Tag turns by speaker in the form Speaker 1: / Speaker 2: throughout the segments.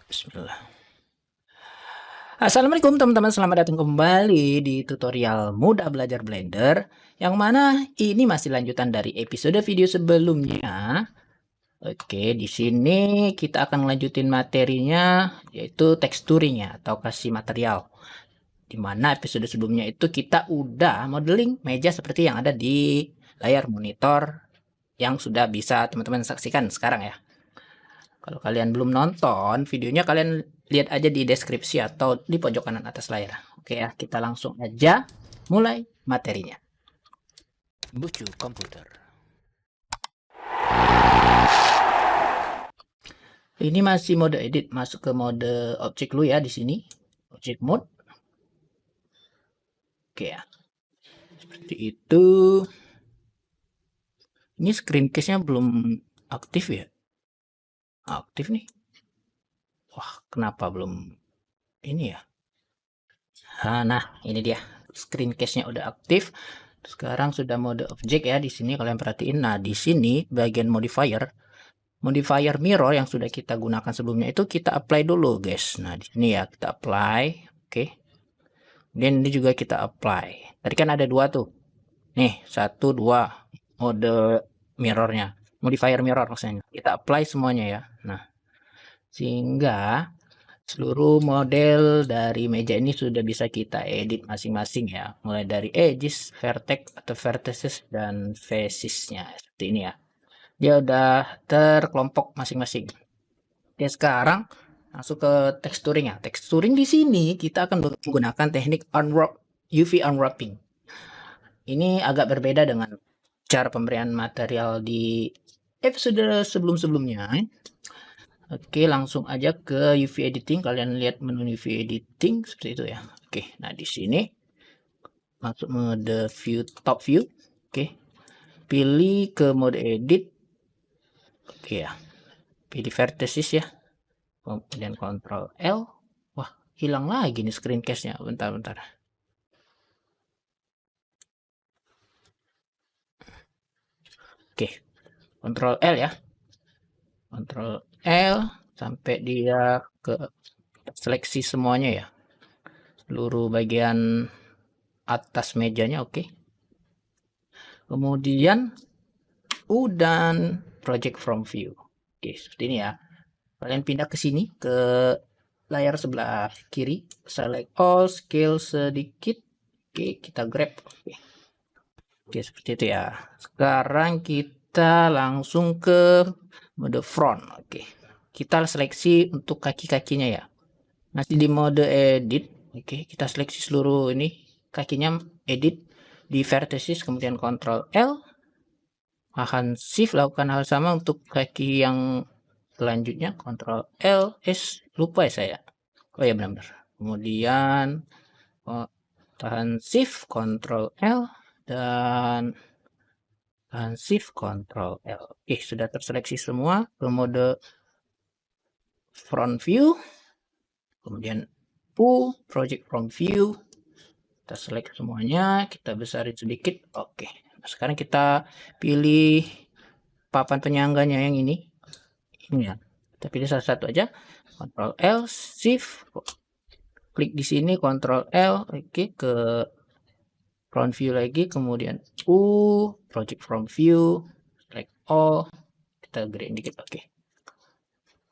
Speaker 1: Bismillah. Assalamualaikum teman-teman, selamat datang kembali di tutorial mudah belajar Blender, yang mana ini masih lanjutan dari episode video sebelumnya. Oke, di sini kita akan lanjutin materinya, yaitu texturing ya, atau kasih material. Dimana episode sebelumnya itu kita udah modeling meja seperti yang ada di layar monitor yang sudah bisa teman-teman saksikan sekarang ya. Kalau kalian belum nonton videonya, kalian lihat aja di deskripsi atau di pojok kanan atas layar. Oke ya, kita langsung aja mulai materinya. Bucu komputer. Ini masih mode edit, masuk ke mode objek dulu ya di sini. Object mode. Oke ya. Seperti itu. Ini screen case-nya belum aktif ya? Aktif nih. Wah, kenapa belum ini ya? Nah, ini dia. Screen case-nya udah aktif. Sekarang sudah mode objek ya di sini, kalian perhatiin. Nah, di sini bagian modifier mirror yang sudah kita gunakan sebelumnya itu kita apply dulu, guys. Nah, di sini ya kita apply. Oke. Dan ini juga kita apply. Tadi kan ada dua tuh. Nih, 1 2 mode mirrornya. Modifier mirror maksudnya. Kita apply semuanya ya. Nah, sehingga seluruh model dari meja ini sudah bisa kita edit masing-masing ya. Mulai dari edges, vertex atau vertices, dan facesnya. Seperti ini ya. Dia udah terkelompok masing-masing. Oke, sekarang langsung ke texturing ya. Texturing di sini kita akan menggunakan teknik UV unwrapping. Ini agak berbeda dengan cara pemberian material di episode sebelum-sebelumnya. Oke, langsung aja ke UV editing. Kalian lihat menu UV editing seperti itu ya. Oke, nah di sini masuk mode view, top view. Oke, pilih ke mode edit. Oke ya, pilih vertices ya. Kemudian Ctrl L. Wah, hilang lagi nih screen case-nya. Bentar. Oke, Ctrl L ya. Ctrl L sampai dia ke seleksi semuanya ya. Seluruh bagian atas mejanya, oke. Kemudian U dan project from view. Oke, seperti ini ya. Kalian pindah ke sini ke layar sebelah kiri, select all, scale sedikit. Oke, kita grab. Oke, seperti itu ya. Sekarang kita langsung ke mode front. Oke, kita seleksi untuk kaki-kakinya ya. Masih di mode edit. Oke, kita seleksi seluruh ini kakinya, edit di vertices, kemudian Ctrl L. Tahan Shift, lakukan hal sama untuk kaki yang selanjutnya, Ctrl L. Lupa ya saya. Oh ya, benar-benar. Kemudian tahan Shift, Ctrl L, dan tahan Shift, Ctrl L. Oke, sudah terseleksi semua ke mode front view. Kemudian project from view. Kita select semuanya, kita besarin sedikit. Oke. Nah, sekarang kita pilih papan penyangganya yang ini. Ini ya. Kita pilih salah satu aja. Ctrl L, Shift, klik di sini, Ctrl L, oke, ke front view lagi, kemudian project from view, select all, kita gedein dikit, oke.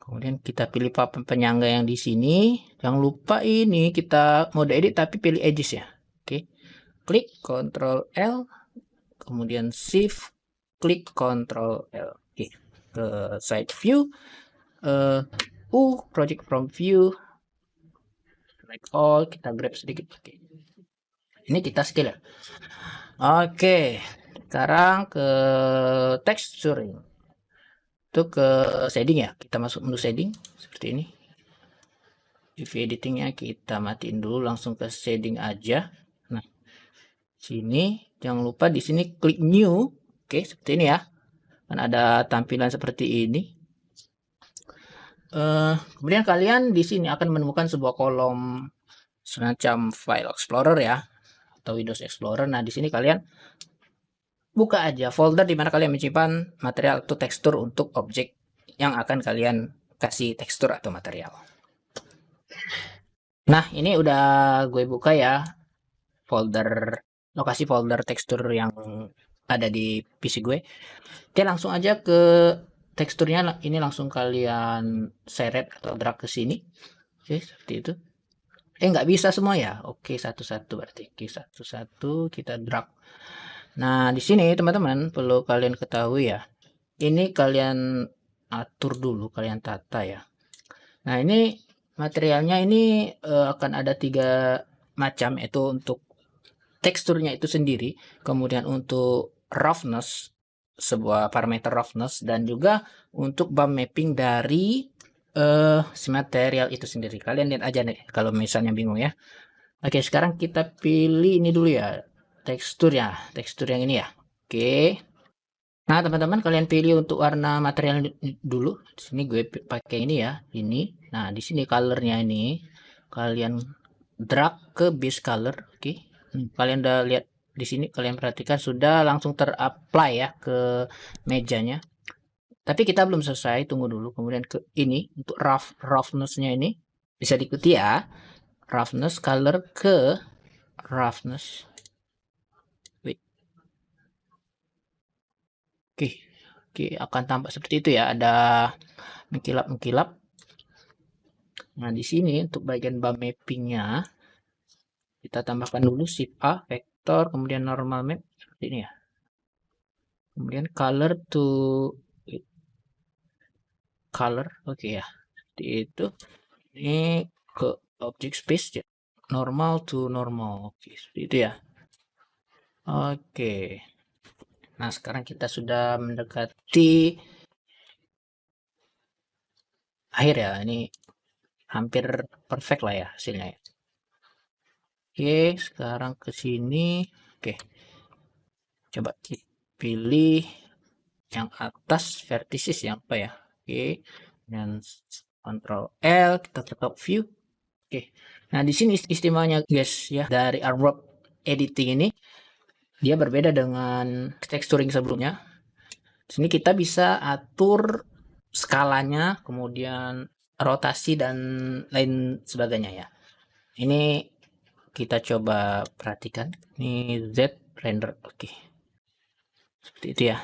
Speaker 1: Kemudian kita pilih papan penyangga yang di sini. Jangan lupa ini kita mode edit tapi pilih edges ya. Oke. Klik Ctrl L, kemudian Shift, klik Ctrl L. Oke. Ke side view, project from view, select all, kita grab sedikit. Oke. Ini kita scale ya. Oke. Sekarang ke texturing. Itu ke shading ya. Kita masuk menu shading seperti ini. UV editingnya kita matiin dulu, langsung ke shading aja. Nah, sini jangan lupa di sini klik new. Oke, seperti ini ya. Kan ada tampilan seperti ini. Kemudian kalian di sini akan menemukan sebuah kolom semacam file explorer ya, atau Windows Explorer. Nah, di sini kalian buka aja folder di mana kalian menyimpan material atau tekstur untuk objek yang akan kalian kasih tekstur atau material. Nah, ini udah gue buka ya lokasi folder tekstur yang ada di PC gue. Oke, langsung aja ke teksturnya. Ini langsung kalian seret atau drag ke sini. Oke, seperti itu. Nggak bisa semua ya. Oke, satu-satu berarti. Oke, satu-satu kita drag. Nah, di sini teman-teman perlu kalian ketahui ya. Ini kalian atur dulu, kalian tata ya. Nah, ini materialnya ini akan ada 3 macam, yaitu untuk teksturnya itu sendiri, kemudian untuk roughness, sebuah parameter roughness, dan juga untuk bump mapping dari si material itu sendiri. Kalian lihat aja nih kalau misalnya bingung ya. Oke, sekarang kita pilih ini dulu ya, tekstur yang ini ya. Oke. Nah, teman-teman kalian pilih untuk warna material dulu. Di sini gue pakai ini ya, ini. Nah, di sini colornya ini kalian drag ke base color, oke. Kalian udah lihat di sini, kalian perhatikan sudah langsung terapply ya ke mejanya. Tapi kita belum selesai, tunggu dulu. Kemudian ke ini untuk roughness-nya ini bisa diikuti ya. Roughness color ke roughness. Wait. Oke. Oke, akan tampak seperti itu ya. Ada mengkilap-mengkilap. Nah, di sini untuk bagian bar mappingnya kita tambahkan dulu shift A, vektor, kemudian normal map seperti ini ya. Kemudian color to color, oke ya. Seperti itu. Ini ke object space ya. Normal to normal, oke seperti itu ya. Oke. Nah, sekarang kita sudah mendekati akhir ya. Ini hampir perfect lah ya hasilnya ya. Oke, sekarang ke sini. Oke. Coba kita pilih yang atas vertices yang apa ya. Oke. Dan Ctrl L, kita ke top view. Oke. Nah, di sini istimewanya guys ya dari Artwork editing ini, dia berbeda dengan texturing sebelumnya. Di sini kita bisa atur skalanya, kemudian rotasi dan lain sebagainya ya. Ini kita coba perhatikan. Ini Z render. Oke. Seperti itu ya.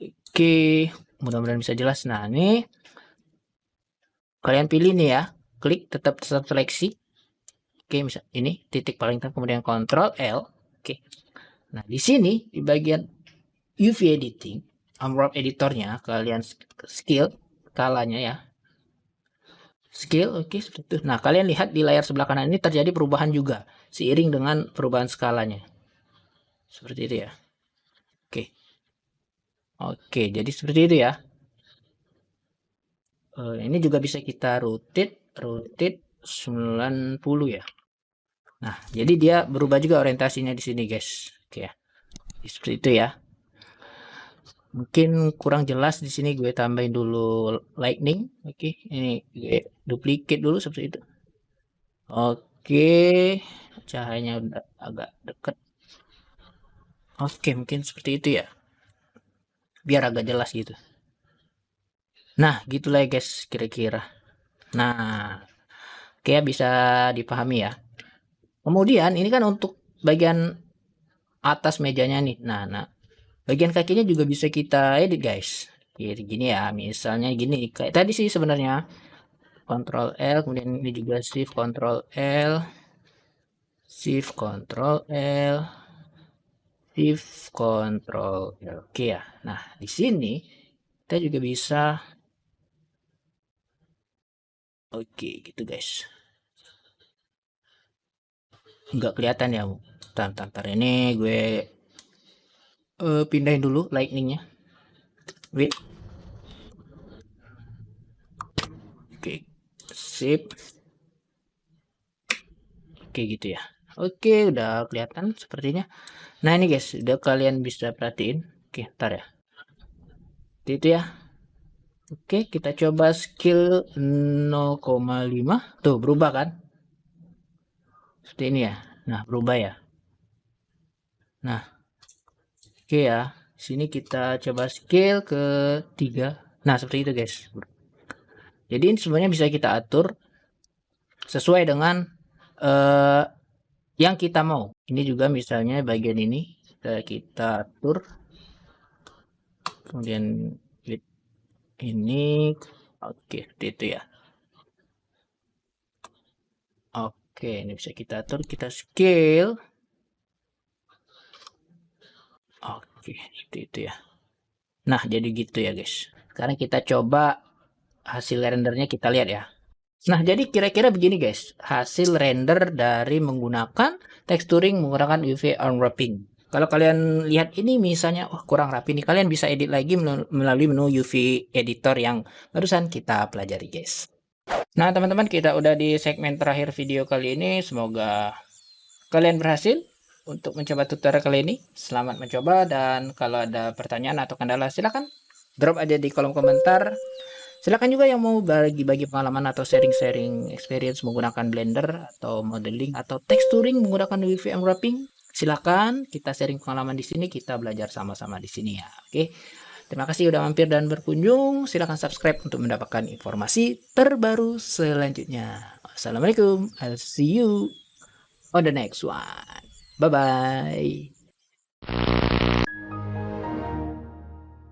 Speaker 1: Oke, mudah-mudahan bisa jelas. Nah, ini kalian pilih nih ya. Klik tetap seleksi. Oke, misal ini titik paling tengah, kemudian Ctrl L. Oke. Nah, di sini di bagian UV editing, Artwork editornya kalian skill skalanya ya. Skill, oke, seperti itu. Nah, kalian lihat di layar sebelah kanan ini terjadi perubahan juga seiring dengan perubahan skalanya. Seperti itu ya. Oke. Oke, jadi seperti itu ya. Ini juga bisa kita rotate 90 ya. Nah, jadi dia berubah juga orientasinya di sini, guys. Oke ya. Seperti itu ya. Mungkin kurang jelas di sini, gue tambahin dulu lightning. Oke, ini gue duplicate dulu seperti itu. Oke, cahayanya udah agak deket. Oke, mungkin seperti itu ya. Biar agak jelas gitu. Nah, gitulah ya guys, kira-kira. Nah, kayak bisa dipahami ya. Kemudian ini kan untuk bagian atas mejanya nih. Nah, bagian kakinya juga bisa kita edit guys. Jadi gini ya, misalnya gini. Kayak tadi sih sebenarnya. Ctrl L, kemudian ini juga Shift Ctrl L, Shift Ctrl L, Shift Ctrl L. Oke ya. Nah, di sini kita juga bisa. Oke, gitu guys. Nggak kelihatan ya. Ntar ini gue pindahin dulu lightningnya. Wait. Oke, sip. Oke gitu ya. Oke, udah kelihatan sepertinya. Nah ini guys, udah kalian bisa perhatiin. Oke, ntar ya. Itu ya. Oke, kita coba skill 0,5. Tuh, berubah kan? Seperti ini ya. Nah, berubah ya. Nah, oke ya. Sini kita coba skill ke 3. Nah, seperti itu guys. Jadi ini sebenarnya bisa kita atur sesuai dengan yang kita mau. Ini juga misalnya bagian ini kita atur, kemudian ini oke seperti itu ya. Oke, ini bisa kita atur, kita scale. Oke, seperti itu ya. Nah, jadi gitu ya guys. Sekarang kita coba hasil rendernya, kita lihat ya. Nah, jadi kira-kira begini guys, hasil render dari menggunakan texturing menggunakan UV unwrapping. Kalau kalian lihat ini misalnya, oh kurang rapi nih, kalian bisa edit lagi melalui menu UV editor yang barusan kita pelajari guys. Nah teman-teman, kita udah di segmen terakhir video kali ini. Semoga kalian berhasil untuk mencoba tutorial kali ini. Selamat mencoba, dan kalau ada pertanyaan atau kendala silahkan drop aja di kolom komentar. Silakan juga yang mau bagi-bagi pengalaman atau sharing-sharing experience menggunakan Blender atau modeling atau texturing menggunakan UV unwrapping. Silakan kita sharing pengalaman di sini, kita belajar sama-sama di sini ya. Oke. Terima kasih udah mampir dan berkunjung. Silakan subscribe untuk mendapatkan informasi terbaru selanjutnya. Assalamualaikum. I'll see you on the next one. Bye bye.